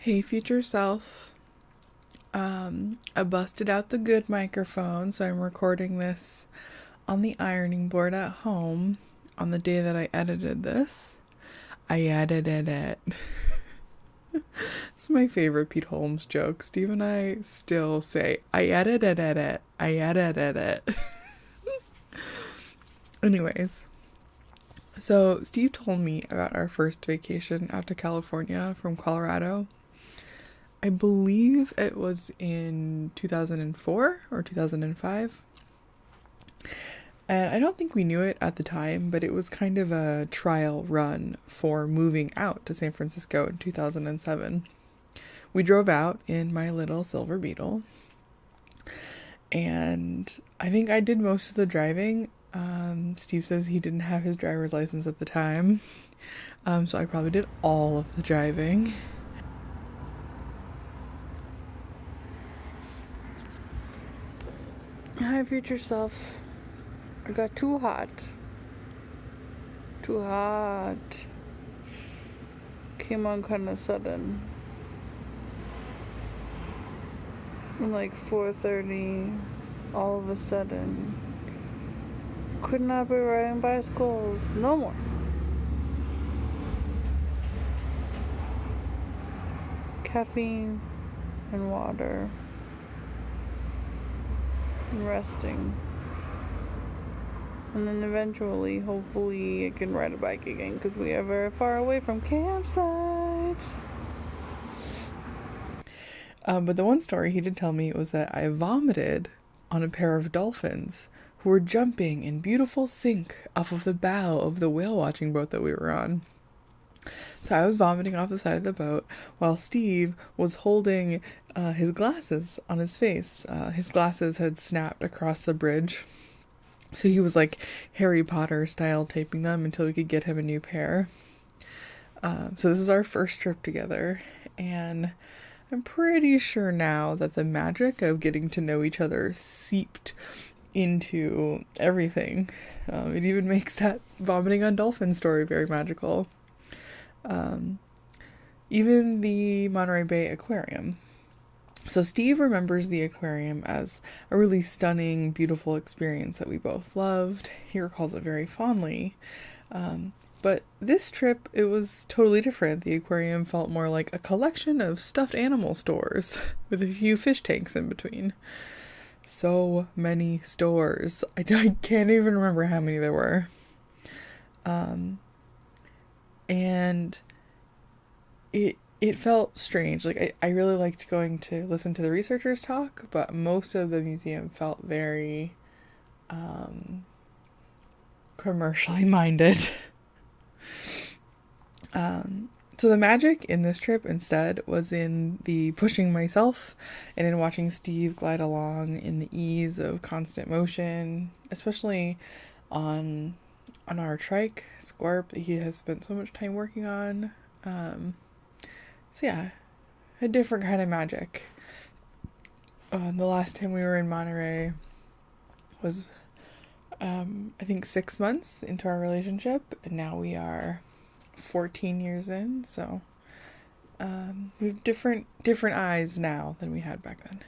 Hey, future self. I busted out the good microphone, so I'm recording this on the ironing board at home on the day that I edited this. I edited it. It's my favorite Pete Holmes joke. Steve and I still say, I edited it. I edited it. Anyways, so Steve told me about our first vacation out to California from Colorado. I believe it was in 2004 or 2005. And I don't think we knew it at the time, but it was kind of a trial run for moving out to San Francisco in 2007. We drove out in my little Silver Beetle, and I think I did most of the driving. Steve says he didn't have his driver's license at the time, so I probably did all of the driving. Hi, future self. I got too hot. Too hot. Came on kind of sudden. Like 4:30, all of a sudden. Could not be riding bicycles no more. Caffeine and water. And resting. And then eventually, hopefully, I can ride a bike again because we are very far away from campsite. But the one story he did tell me was that I vomited on a pair of dolphins who were jumping in beautiful sync off of the bow of the whale watching boat that we were on. So I was vomiting off the side of the boat while Steve was holding his glasses on his face. His glasses had snapped across the bridge. So he was like Harry Potter style taping them until we could get him a new pair. So this is our first trip together, and I'm pretty sure now that the magic of getting to know each other seeped into everything. It even makes that vomiting on dolphin story very magical. Even the Monterey Bay Aquarium. So Steve remembers the aquarium as a really stunning, beautiful experience that we both loved. He recalls it very fondly. But this trip, it was totally different. The aquarium felt more like a collection of stuffed animal stores with a few fish tanks in between. So many stores. I can't even remember how many there were. And it felt strange. Like, I really liked going to listen to the researchers talk, but most of the museum felt very commercially minded. So the magic in this trip instead was in the pushing myself and in watching Steve glide along in the ease of constant motion, especially on our trike, Scorp, that he has spent so much time working on. So yeah, a different kind of magic. The last time we were in Monterey was, I think 6 months into our relationship, and now we are 14 years in, so we have different eyes now than we had back then.